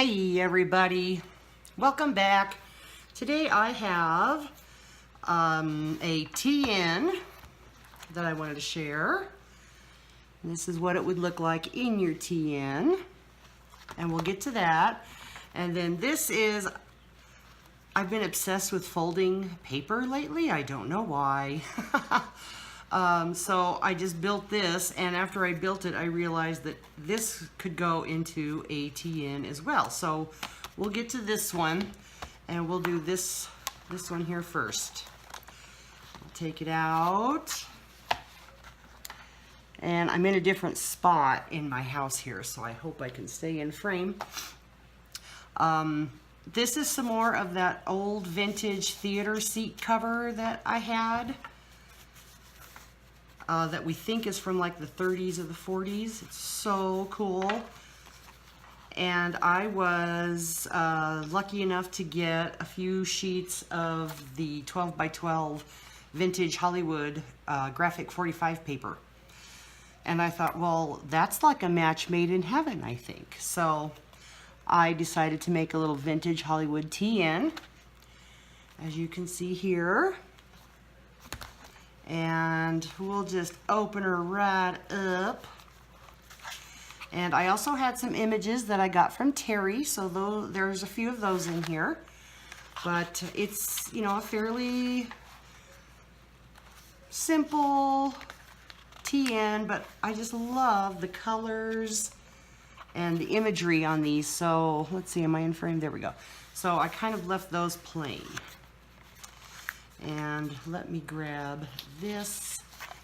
Hey everybody, welcome back. Today I have a TN that I wanted to share. This is what it would look like in your TN, and we'll get to that. And then this is, I've been obsessed with folding paper lately. I don't know why. So I just built this, and after I built it, I realized that this could go into a TN as well. So we'll get to this one, and we'll do this one here first. I'll take it out. And I'm in a different spot in my house here, so I hope I can stay in frame. This is some more of that old vintage theater seat cover that I had. That we think is from like the 30s or the 40s. It's so cool. And I was lucky enough to get a few sheets of the 12 by 12 Vintage Hollywood graphic 45 paper. And I thought, well, that's like a match made in heaven, I think. So I decided to make a little Vintage Hollywood TN, as you can see here. And we'll just open her right up. And I also had some images that I got from Terry, so there's a few of those in here. But it's, you know, a fairly simple TN, but I just love the colors and the imagery on these. So let's see, am I in frame? There we go. So I kind of left those plain. And let me grab this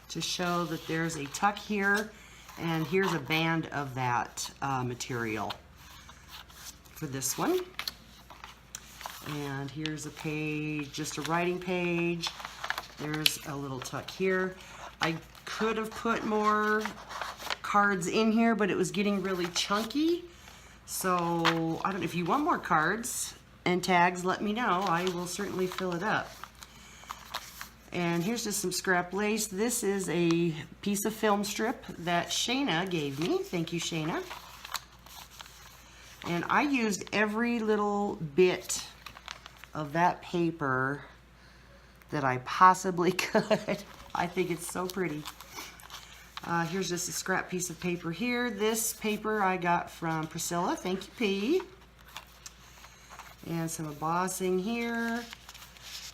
to show that there's a tuck here, and here's a band of that material for this one. And here's a page, just a writing page. There's a little tuck here. I could have put more cards in here, but it was getting really chunky. So I don't know, if you want more cards and tags, let me know. I will certainly fill it up. And here's just some scrap lace. This is a piece of film strip that Shayna gave me. Thank you, Shayna. And I used every little bit of that paper that I possibly could. I think it's so pretty. Here's just a scrap piece of paper here. This paper I got from Priscilla. Thank you, P. And some embossing here.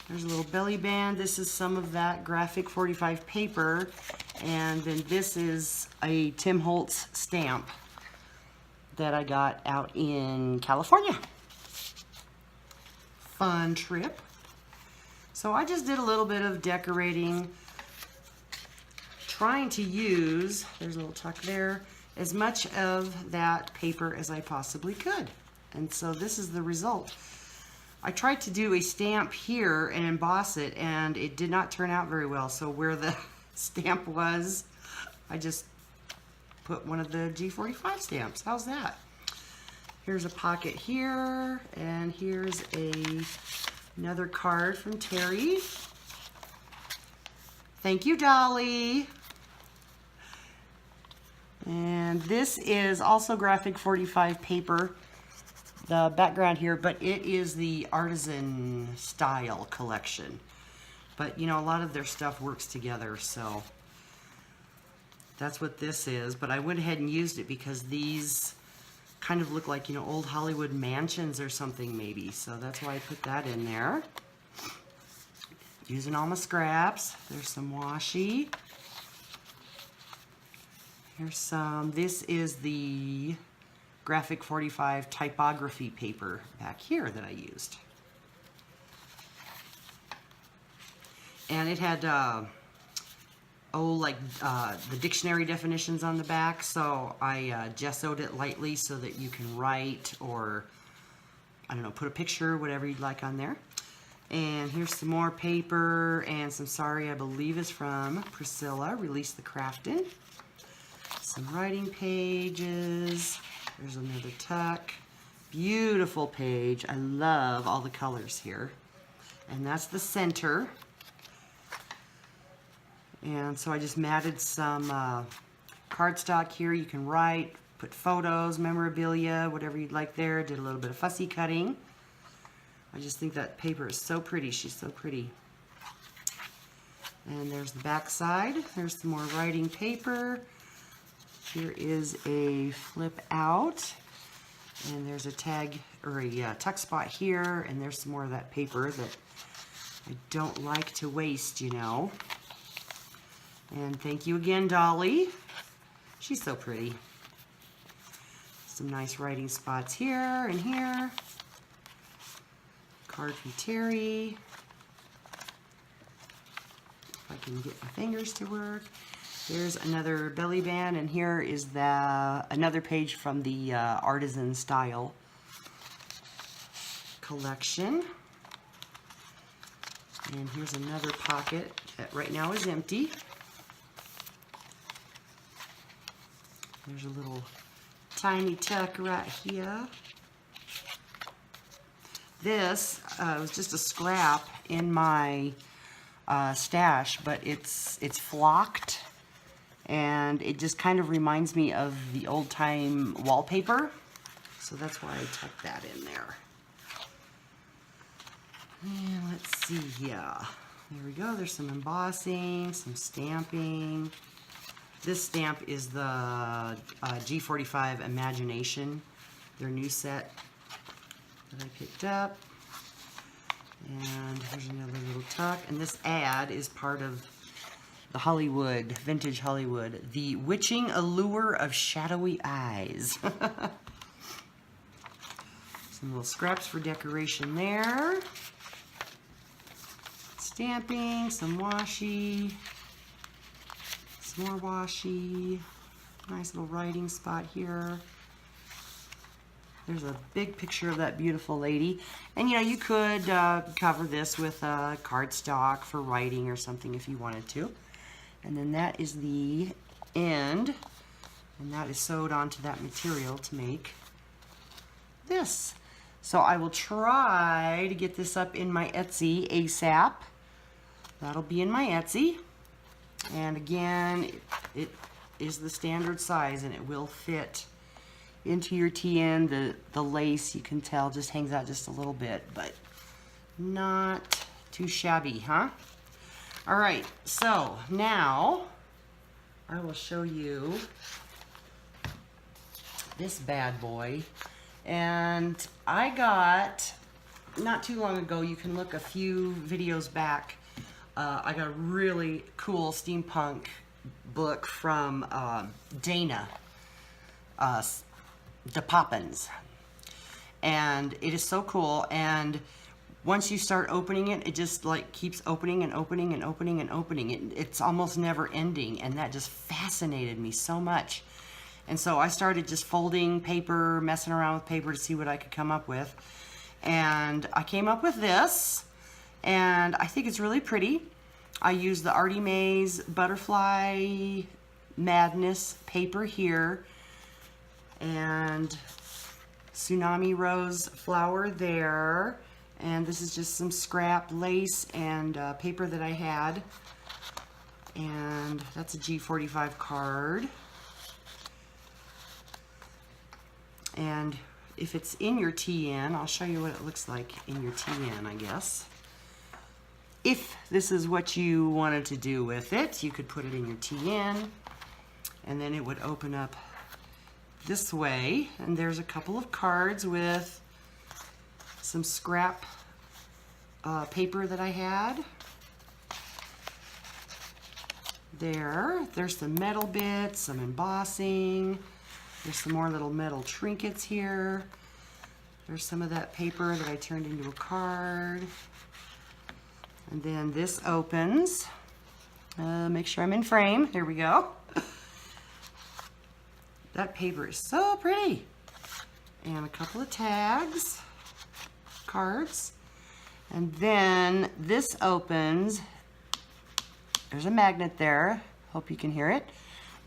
There's a little belly band. This is some of that graphic 45 paper. And then this is a Tim Holtz stamp that I got out in California. Fun trip. So I just did a little bit of decorating, trying to use, there's a little tuck there, as much of that paper as I possibly could. And so this is the result. I tried to do a stamp here and emboss it, and it did not turn out very well. So where the stamp was, I just put one of the G45 stamps. How's that? Here's a pocket here, and here's another card from Terry. Thank you, Dolly. And this is also graphic 45 paper. The background here, but it is the artisan style collection. But you know, a lot of their stuff works together, so that's what this is. But I went ahead and used it because these kind of look like, you know, old Hollywood mansions or something maybe. So that's why I put that in there. Using all my scraps. There's some washi. Here's some, this is the graphic 45 typography paper back here that I used. And it had, the dictionary definitions on the back, so I gessoed it lightly so that you can write or, I don't know, put a picture, whatever you'd like on there. And here's some more paper and some sari, I believe is from Priscilla, Release the Craftin'. Some writing pages. There's another tuck. Beautiful page. I love all the colors here. And that's the center. And so I just matted some cardstock here. You can write, put photos, memorabilia, whatever you'd like there. Did a little bit of fussy cutting. I just think that paper is so pretty. She's so pretty. And there's the back side. There's some more writing paper. Here is a flip out. And there's a tag or a tuck spot here. And there's some more of that paper that I don't like to waste, you know. And thank you again, Dolly. She's so pretty. Some nice writing spots here and here. Card from Terry. If I can get my fingers to work. There's another belly band, and here is another page from the Artisan Style collection. And here's another pocket that right now is empty. There's a little tiny tuck right here. This was just a scrap in my stash, but it's flocked, and it just kind of reminds me of the old-time wallpaper, so that's why I tucked that in there. And let's see here. There we go. There's some embossing, some stamping. This stamp is the G45 Imagination, their new set that I picked up. And here's another little tuck. And this ad is part of the Hollywood, Vintage Hollywood, The Witching Allure of Shadowy Eyes. Some little scraps for decoration there. Stamping, some washi, some more washi. Nice little writing spot here. There's a big picture of that beautiful lady. And you know, you could cover this with cardstock for writing or something if you wanted to. And then that is the end. And that is sewed onto that material to make this. So I will try to get this up in my Etsy ASAP. That'll be in my Etsy. And again, it is the standard size and it will fit into your TN. The lace, you can tell, just hangs out just a little bit, but not too shabby, huh? All right, so now I will show you this bad boy. And I got, not too long ago, you can look a few videos back, I got a really cool steampunk book from Dana, dapoppins, and it is so cool. And once you start opening it, it just like keeps opening and opening and opening and opening. It's almost never ending, and that just fascinated me so much. And so I started just folding paper, messing around with paper to see what I could come up with. And I came up with this, and I think it's really pretty. I used the Artie Mae's Butterfly Madness paper here, and Tsunami Rose flower there. And this is just some scrap lace and paper that I had. And that's a G45 card. And if it's in your TN, I'll show you what it looks like in your TN, I guess. If this is what you wanted to do with it, you could put it in your TN, and then it would open up this way. And there's a couple of cards with some scrap paper that I had. There's some metal bits, some embossing. There's some more little metal trinkets here. There's some of that paper that I turned into a card. And then this opens. Make sure I'm in frame. Here we go. That paper is so pretty. And a couple of tags, cards. And then this opens. There's a magnet there. Hope you can hear it.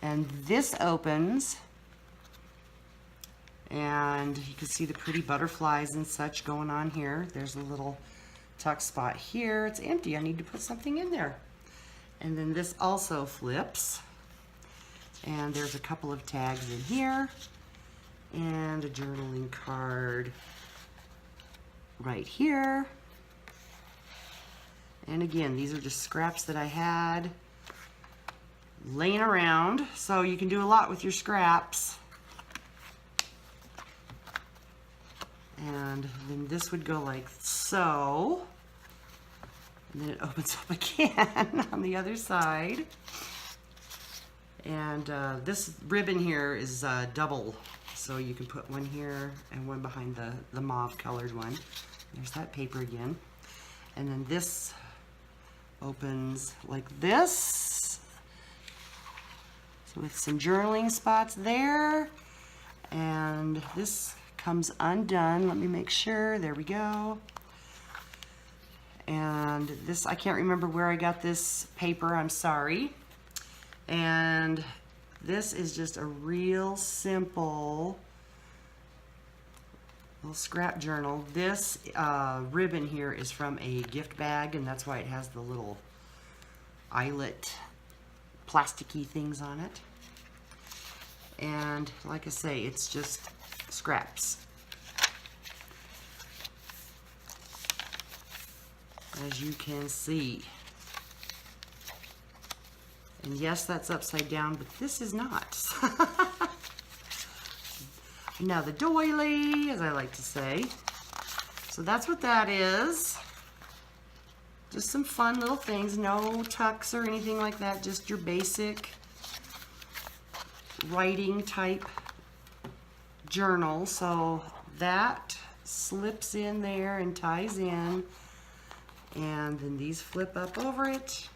And this opens. And you can see the pretty butterflies and such going on here. There's a little tuck spot here. It's empty. I need to put something in there. And then this also flips. And there's a couple of tags in here. and a journaling card right here. And again, these are just scraps that I had laying around, so you can do a lot with your scraps. And then this would go like so, and then it opens up again on the other side. And this ribbon here is double, so you can put one here and one behind the mauve colored one. There's that paper again. And then this opens like this, so with some journaling spots there. And this comes undone. Let me make sure. There we go. And this, I can't remember where I got this paper, I'm sorry. And this is just a real simple little scrap journal. This ribbon here is from a gift bag, and that's why it has the little eyelet plasticky things on it. And like I say, it's just scraps. As you can see. And yes, that's upside down, but this is not. Now the doily, as I like to say. So that's what that is. Just some fun little things, no tucks or anything like that, just your basic writing type journal. So that slips in there and ties in, and then these flip up over it.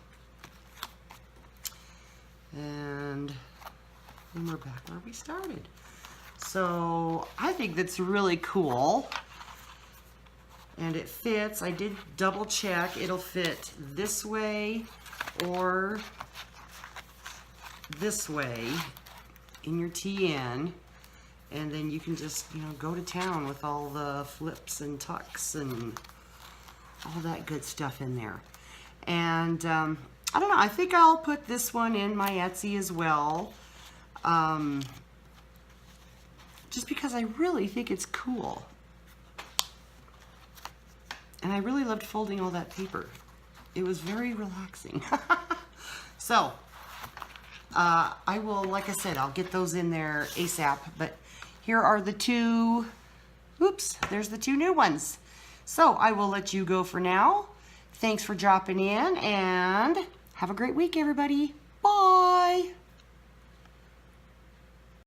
And then we're back where we started. So I think that's really cool, and it fits. I did double check. It'll fit this way or this way in your TN, and then you can just, you know, go to town with all the flips and tucks and all that good stuff in there. And I don't know, I think I'll put this one in my Etsy as well, just because I really think it's cool. And I really loved folding all that paper. It was very relaxing. So, I will, like I said, I'll get those in there ASAP, but here are the two, oops, there's the two new ones. So I will let you go for now. Thanks for dropping in, and have a great week, everybody. Bye.